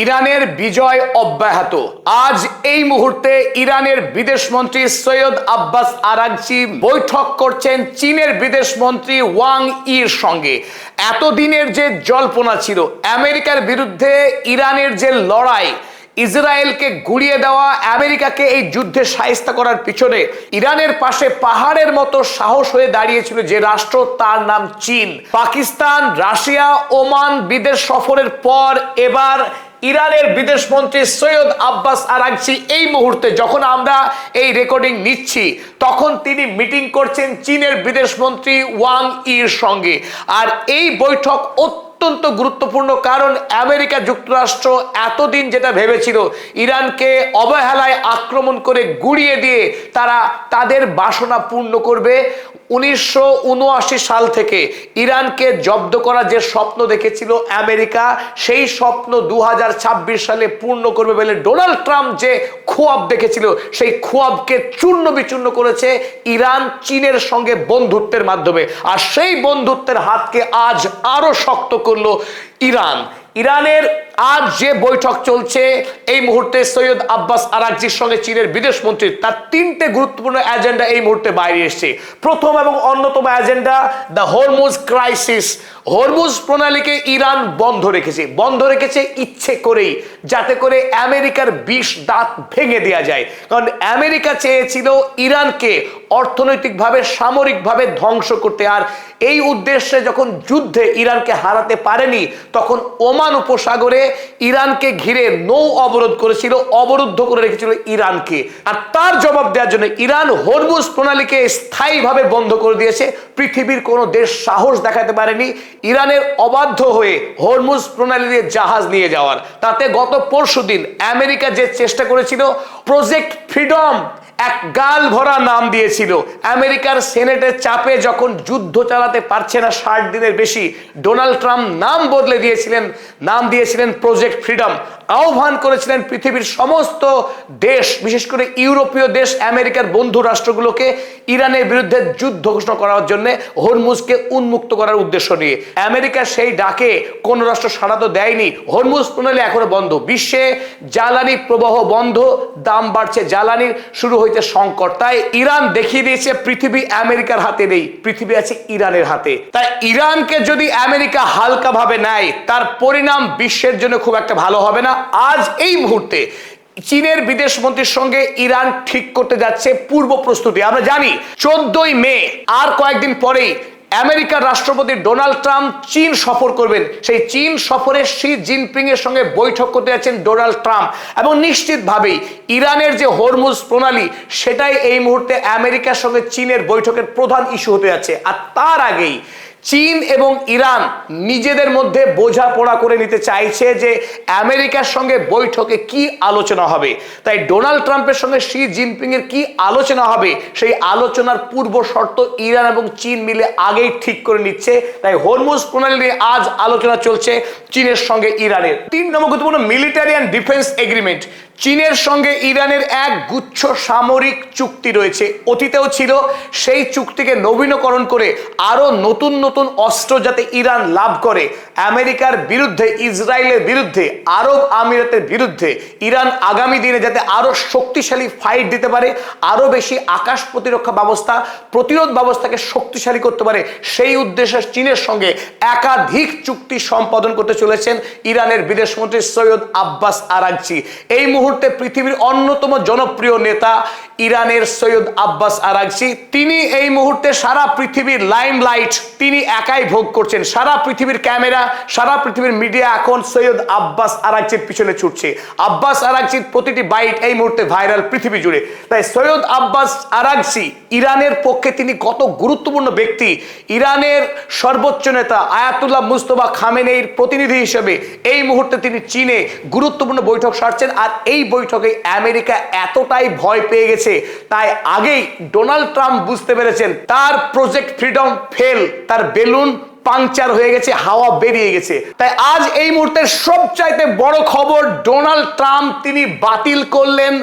ইরানের বিজয় অব্যাহত। আজ এই মুহূর্তে ইরানের বিদেশমন্ত্রী সৈয়দ আব্বাস আরাগচি বৈঠক করছেন চীনের বিদেশমন্ত্রী ওয়াং ইর সঙ্গে। এতদিনের যে জল্পনা ছিল আমেরিকার বিরুদ্ধে ইরানের যে লড়াই, ইসরায়েলকে গুড়িয়ে দেওয়া, আমেরিকাকে এই যুদ্ধে শায়েস্তা করার পিছনে ইরানের পাশে পাহাড়ের মতো সাহস হয়ে দাঁড়িয়েছিল যে রাষ্ট্র, তার নাম চীন। পাকিস্তান, রাশিয়া, ওমান বিদেশ সফরের পর এবার ইরানের বিদেশমন্ত্রী সৈয়দ আব্বাস আরাগচি এই মুহূর্তে যখন আমরা এই রেকর্ডিং নিচ্ছি তখন তিনি মিটিং করছেন চীনের বিদেশমন্ত্রী ওয়াং ইর সঙ্গে। আর এই বৈঠক অত্যন্ত গুরুত্বপূর্ণ, কারণ আমেরিকা যুক্তরাষ্ট্র এতদিন যেটা ভেবেছিল ইরানকে অবহেলায় আক্রমণ করে গুড়িয়ে দিয়ে তারা তাদের বাসনা পূর্ণ করবে, 1979 সাল থেকে ইরানকে জব্দ করার যে স্বপ্ন দেখেছিল আমেরিকা, সেই স্বপ্ন 2026 সালে পূর্ণ করবে বলে ডোনাল্ড ট্রাম্প যে খোয়াব দেখেছিল সেই খোয়াবকে চূর্ণ বিচূর্ণ করেছে ইরান চীনের সঙ্গে বন্ধুত্বের মাধ্যমে। আর সেই বন্ধুত্বের হাতকে আজ আরো শক্ত করলো ইরান। ইরানের আজ যে বৈঠক চলছে এই মুহূর্তে সৈয়দ আব্বাস আরাগচির সঙ্গে চীনের বিদেশমন্ত্রীর, তার তিনটে গুরুত্বপূর্ণ এজেন্ডা এই মুহূর্তে বাইরে এসেছে। প্রথম এবং অন্যতম agenda the Hormuz crisis. Hormuz প্রণালীকে ইরান বন্ধ রেখেছে ইচ্ছে করেই, যাতে করে আমেরিকার বিষ দাঁত ভেঙে দেওয়া যায়। কারণ আমেরিকা চেয়েছিল ইরানকে অর্থনৈতিকভাবে, সামরিকভাবে ধ্বংস করতে। আর এই উদ্দেশ্যে যখন যুদ্ধে ইরানকে হারাতে পারেনি তখন ওমান উপসাগরে ইরানকে ঘিরে নৌ অবরোধ করেছিল, অবরুদ্ধ করে রেখেছিল ইরানকে। আর তার জবাব দেওয়ার জন্য ইরান হরমুজ প্রণালীকে স্থায়ীভাবে বন্ধ করে দিয়েছে। পৃথিবীর কোনো দেশ সাহস দেখাতে পারেনি ইরানের অবাধ্য হয়ে হরমুজ প্রণালী দিয়ে জাহাজ নিয়ে যাওয়ার। তাতে গত পরশুদিন আমেরিকা যে চেষ্টা করেছিল প্রজেক্ট ফ্রিডম, এক গাল ভরা নাম দিয়েছিল। আমেরিকার সেনেটের চাপে যখন যুদ্ধ চালাতে পারছে না 60 দিনের বেশি, ডোনাল্ড ট্রাম্প নাম বদলে দিয়েছিলেন প্রজেক্ট ফ্রিডম। আহ্বান করেছিলেন পৃথিবীর সমস্ত দেশ, বিশেষ করে ইউরোপীয় দেশ, আমেরিকার বন্ধু রাষ্ট্রগুলোকে ইরানের বিরুদ্ধে যুদ্ধ ঘোষণা করার জন্য, হরমুজকে উন্মুক্ত করার উদ্দেশ্য নিয়ে। আমেরিকা সেই ডাকে কোন রাষ্ট্র সাড়া তো দেয়নি। হরমুজ প্রণালী এখনো বন্ধ, বিশ্বে জ্বালানি প্রবাহ বন্ধ, দাম বাড়ছে জ্বালানির, শুরু হয়েছে সংকট। তাই ইরান দেখিয়ে দিয়েছে পৃথিবী আমেরিকার হাতে নেই, পৃথিবী আছে ইরানের হাতে। তাই ইরানকে যদি আমেরিকা হালকা ভাবে নেয় তার পরিণাম বিশ্বের জন্য খুব একটা ভালো হবে না। আজ এই মুহূর্তে চীনের বিদেশমন্ত্রীর সঙ্গে ইরান ঠিক করতে যাচ্ছে পূর্ব প্রস্তুতি। আমরা জানি 14ই মে, আর কয়েকদিন পরেই আমেরিকার রাষ্ট্রপতি ডোনাল্ড ট্রাম্প চীন সফর করবেন। সেই চীন সফরে শি জিনপিং এর সঙ্গে বৈঠক করতে যাচ্ছেন ডোনাল্ড ট্রাম্প, এবং নিশ্চিতভাবেই ইরানের যে হরমুজ প্রণালী সেটাই এই মুহূর্তে আমেরিকার সঙ্গে চীনের বৈঠকের প্রধান ইস্যু হতে যাচ্ছে। আর তার আগেই চীন এবং ইরান নিজেদের মধ্যে বোঝাপড়া করে নিতে চাইছে যে আমেরিকার সঙ্গে বৈঠকে কি আলোচনা হবে। তাই ডোনাল্ড ট্রাম্পের সঙ্গে শি জিনপিং এর কি আলোচনা হবে সেই আলোচনার পূর্ব শর্ত ইরান এবং চীন মিলে আগেই ঠিক করে নিচ্ছে। তাই হরমুজ প্রণালী নিয়ে আজ আলোচনা চলছে চীনের সঙ্গে ইরানের। 3 নম্বর গুরুত্বপূর্ণ মিলিটারি অ্যান্ড ডিফেন্স এগ্রিমেন্ট। চীনের সঙ্গে ইরানের এক গুচ্ছ সামরিক চুক্তি রয়েছে, অতীতেও ছিল। সেই চুক্তিকে নবীনকরণ করে আরো নতুন নতুন অস্ত্র যাতে ইরান লাভ করে, আমেরিকার বিরুদ্ধে, ইসরায়েলের বিরুদ্ধে, আরব আমিরাতের বিরুদ্ধে ইরান আগামী দিনে যাতে আরো শক্তিশালী ফাইট দিতে পারে, আরো বেশি আকাশ প্রতিরক্ষা ব্যবস্থা, প্রতিরোধ ব্যবস্থাকে শক্তিশালী করতে পারে, সেই উদ্দেশ্যে চীনের সঙ্গে একাধিক চুক্তি সম্পাদন করতে চলেছেন ইরানের বিদেশমন্ত্রী সৈয়দ আব্বাস আরাগচি। এই মুহূর্তে পৃথিবীর অন্যতম জনপ্রিয় নেতা ইরানের সৈয়দ আব্বাস আরাগচি, তিনি এই মুহূর্তে সারা পৃথিবীর লাইমলাইট তিনি একাই ভোগ করছেন। সারা পৃথিবীর ক্যামেরা, সারা পৃথিবীর মিডিয়া এখন সৈয়দ আব্বাস আরাগচির পিছনে ছুটছে। আব্বাস আরাগচির প্রতিটি বাইট এই মুহূর্তে ভাইরাল পৃথিবী জুড়ে। তাই সৈয়দ আব্বাস আরাগচি ইরানের পক্ষে তিনি কত গুরুত্বপূর্ণ ব্যক্তি। ইরানের সর্বোচ্চ নেতা আয়াতুল্লাহ মুস্তফা খামেনেইর প্রতিনিধি হিসেবে এই মুহূর্তে তিনি চীনে গুরুত্বপূর্ণ বৈঠক সারছেন। আর এই বৈঠকে আমেরিকা এতটাই ভয় পেয়ে গেছে, তাই আগেই ডোনাল্ড ট্রাম্প বুঝতে পেরেছেন তার প্রজেক্ট ফ্রিডম ফেল, তার বেলুন পাংচার হয়ে গেছে, হাওয়া বেরিয়ে গেছে। তাই আজ এই মুহূর্তের সবচাইতে বড় খবর, ডোনাল্ড ট্রাম্প তিনি বাতিল করলেন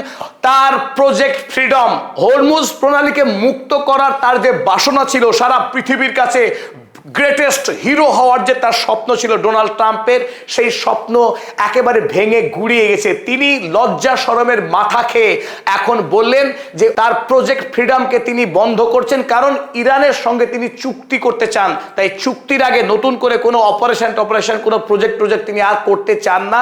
তার প্রজেক্ট ফ্রিডম। হরমুজ প্রণালীকে মুক্ত করার তার যে বাসনা ছিল সারা পৃথিবীর কাছে গ্রেটেস্ট হিরো হওয়ার যে তার স্বপ্ন ছিল ডোনাল্ড ট্রাম্পের, সেই স্বপ্ন একেবারে ভেঙে গুড়িয়ে গেছে। তিনি লজ্জা শরমের মাথা খেয়ে এখন বললেন যে তার প্রজেক্ট ফ্রিডমকে তিনি বন্ধ করছেন, কারণ ইরানের সঙ্গে তিনি চুক্তি করতে চান। তাই চুক্তির আগে নতুন করে কোনো অপারেশন কোনো প্রজেক্ট তিনি আর করতে চান না।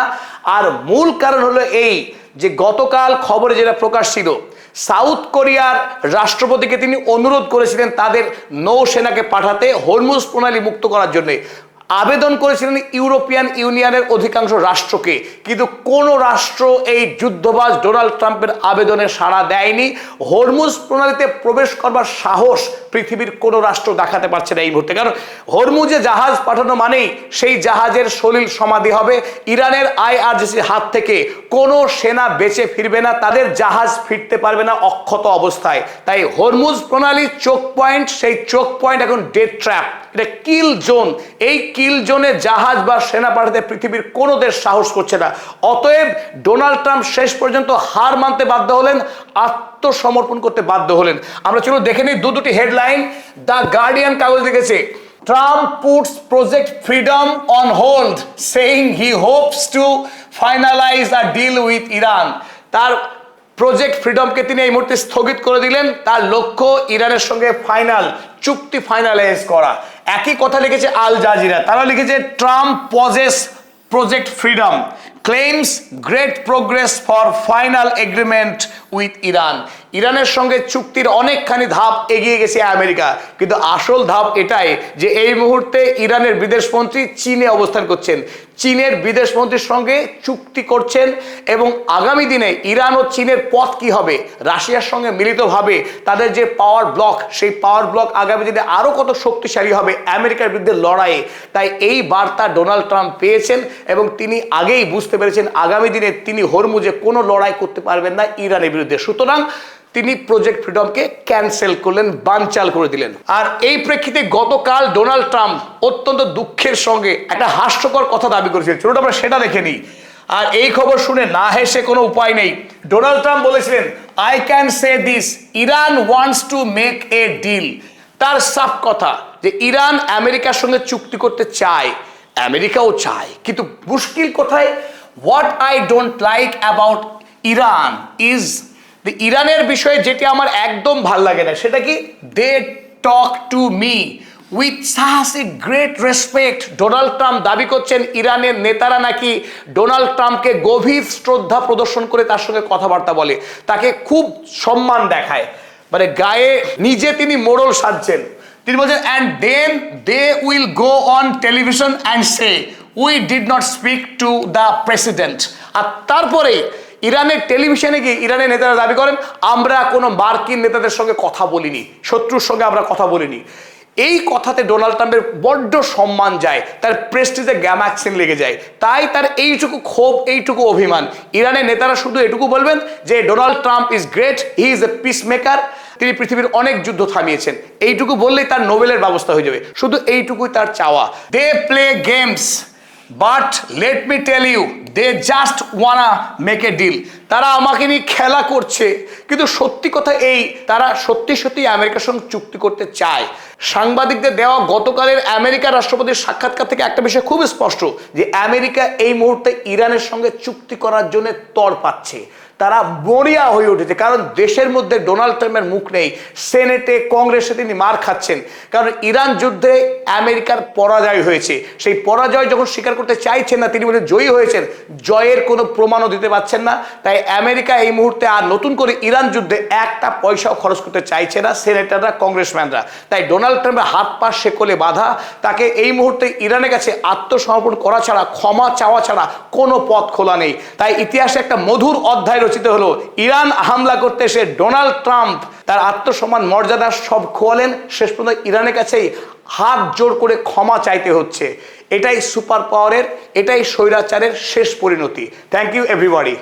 আর মূল কারণ হলো এই যে গতকাল খবরে যেটা প্রকাশ ছিল, সাউথ কোরিয়ার রাষ্ট্রপতিকে তিনি অনুরোধ করেছিলেন তাদের নৌসেনাকে পাঠাতে হরমুজ প্রণালী মুক্ত করার জন্য। আবেদন করেছিলেন ইউরোপিয়ান ইউনিয়নের অধিকাংশ রাষ্ট্রকে, কিন্তু কোনো রাষ্ট্র এই যুদ্ধবাজ ডোনাল্ড ট্রাম্পের আবেদনে সাড়া দেয়নি। হরমুজ প্রণালীতে প্রবেশ করবার সাহস পৃথিবীর কোনো রাষ্ট্র দেখাতে পারছে না এই মুহূর্তে, কারণ হরমুজে জাহাজ পাঠানো মানেই সেই জাহাজের সলিল সমাধি হবে। ইরানের আইআরজিসির হাত থেকে কোনো সেনা বেঁচে ফিরবে না, তাদের জাহাজ ফিরতে পারবে না অক্ষত অবস্থায়। তাই হরমুজ প্রণালী চোক পয়েন্ট, সেই চোক পয়েন্ট এখন ডেড ট্র্যাপ, এটা কিল জোন। এই কিল জোনে জাহাজ বা সেনা পাঠাতে পৃথিবীর কোনো দেশ সাহস করছে না। অতএব ডোনাল্ড ট্রাম্প শেষ পর্যন্ত হার মানতে বাধ্য হলেন, আত্মসমর্পণ করতে বাধ্য হলেন। আমরা চলো দেখে নিই দুটি হেডলাইন। দ্য গার্ডিয়ান কাগজ লিখেছে, Trump puts Project Freedom on hold, saying he hopes to finalize a deal with Iran. তার প্রজেক্ট ফ্রিডমকে তিনি এই মুহূর্তে স্থগিত করে দিলেন। তার লক্ষ্য ইরানের সঙ্গে চুক্তি ফাইনালাইজ করা। একই কথা লিখেছে আল জাজিরা, তারা লিখেছে Trump poses project freedom, claims great progress for final agreement with Iran. ইরানের সঙ্গে চুক্তির অনেকখানি ধাপ এগিয়ে গেছে আমেরিকা, কিন্তু আসল ধাপ এটাই যে এই মুহূর্তে ইরানের বিদেশমন্ত্রী চীনে অবস্থান করছেন, চীনের বিদেশমন্ত্রীর সঙ্গে চুক্তি করছেন এবং আগামী দিনে ইরান ও চীনের পথ কি হবে, রাশিয়ার সঙ্গে মিলিতভাবে তাদের যে পাওয়ার ব্লক, সেই পাওয়ার ব্লক আগামী দিনে আরো কত শক্তিশালী হবে আমেরিকার বিরুদ্ধে লড়াইয়ে। তাই এই বার্তা ডোনাল্ড ট্রাম্প পেয়েছেন এবং তিনি আগেই বুঝতে পেরেছেন আগামী দিনে তিনি হরমুজে কোনো লড়াই করতে পারবেন না ইরানের বিরুদ্ধে। সুতরাং তিনি প্রজেক্ট ফ্রিডমকে ক্যান্সেল করলেন, বানচাল করে দিলেন। আর এই প্রেক্ষিতে গতকাল ডোনাল্ড ট্রাম্প অত্যন্ত দুঃখের সঙ্গে একটা হাস্যকর কথা দাবি করেছিলেন। চলুন আমরা সেটা দেখে নিই। আর এই খবর শুনে না হেসে কোনো উপায় নেই। ডোনাল্ড ট্রাম্প বলেছিলেন, I can say this, Iran wants to make a deal. তার সাফ কথা যে ইরান আমেরিকার সঙ্গে চুক্তি করতে চায়, আমেরিকাও চায়, কিন্তু মুশকিল কোথায়? What I don't like about Iran is, ইরানের বিষয়ে যেটি আমার একদম ভাল লাগে না সেটা কি, they talk to me with such a great respect. Donald Trump দাবি করছেন ইরানের নেতারা নাকি ডোনাল্ড ট্রাম্পকে গভীর শ্রদ্ধা প্রদর্শন করে তার সঙ্গে কথাবার্তা বলে, তাকে খুব সম্মান দেখায়, মানে গায়ে নিজে তিনি মোড়ল সাজছেন। তিনি বলছেন, and then they will go on television and say we did not speak to the president. আর তারপরে ইরানের টেলিভিশনে গিয়ে ইরানের নেতারা দাবি করেন, আমরা কোনো মার্কিন নেতাদের সঙ্গে কথা বলিনি, শত্রুর সঙ্গে আমরা কথা বলিনি। এই কথাতে ডোনাল্ড ট্রাম্পের বড্ড সম্মান যায়, তার প্রেস্টিজে গ্যামাক্সিন লেগে যায়। তাই তার এইটুকু ক্ষোভ, এইটুকু অভিমান। ইরানের নেতারা শুধু এটুকু বলবেন যে Donald Trump is great, he is a piece maker, তিনি পৃথিবীর অনেক যুদ্ধ থামিয়েছেন। এইটুকু বললেই তার নোবেলের ব্যবস্থা হয়ে যাবে, শুধু এইটুকুই তার চাওয়া। They play games but let me tell you they just wanna make a deal. তারা আমাকে নিয়ে খেলা করছে, কিন্তু সত্যি কথা এই, তারা সত্যি সত্যি আমেরিকার সঙ্গে চুক্তি করতে চায়। সাংবাদিকদের দেওয়া গতকালের আমেরিকার রাষ্ট্রপতির সাক্ষাৎকার থেকে একটা বিষয় খুব স্পষ্ট, যে আমেরিকা এই মুহূর্তে ইরানের সঙ্গে চুক্তি করার জন্য তর পাচ্ছে, তারা মরিয়া হয়ে উঠেছে। কারণ দেশের মধ্যে ডোনাল্ড ট্রাম্পের মুখ নেই, সেনেটে কংগ্রেসে তিনি মার খাচ্ছেন, কারণ ইরান যুদ্ধে আমেরিকার পরাজয় হয়েছে। সেই পরাজয় যখন স্বীকার করতে চাইছেন না, তিনি বলে জয়ী হয়েছেন, জয়ের কোনো প্রমাণও দিতে পারছেন না। তাই আমেরিকা এই মুহূর্তে আর নতুন করে ইরান যুদ্ধে একটা পয়সাও খরচ করতে চাইছে না সেনেটাররা, কংগ্রেসম্যানরা। তাই ডোনাল্ড ট্রাম্পের হাত পা শেকলে বাঁধা, তাকে এই মুহূর্তে ইরানের কাছে আত্মসমর্পণ করা ছাড়া, ক্ষমা চাওয়া ছাড়া কোনো পথ খোলা নেই। তাই ইতিহাসে একটা মধুর অধ্যায় রচিত হলো, ইরান হামলা করতে এসে ডোনাল্ড ট্রাম্প তার আত্মসম্মান মর্যাদা সব খোয়ালেন, শেষ পর্যন্ত ইরানের কাছেই হাত জোর করে ক্ষমা চাইতে হচ্ছে। এটাই সুপার পাওয়ারের, এটাই স্বৈরাচারের শেষ পরিণতি। Thank you everybody.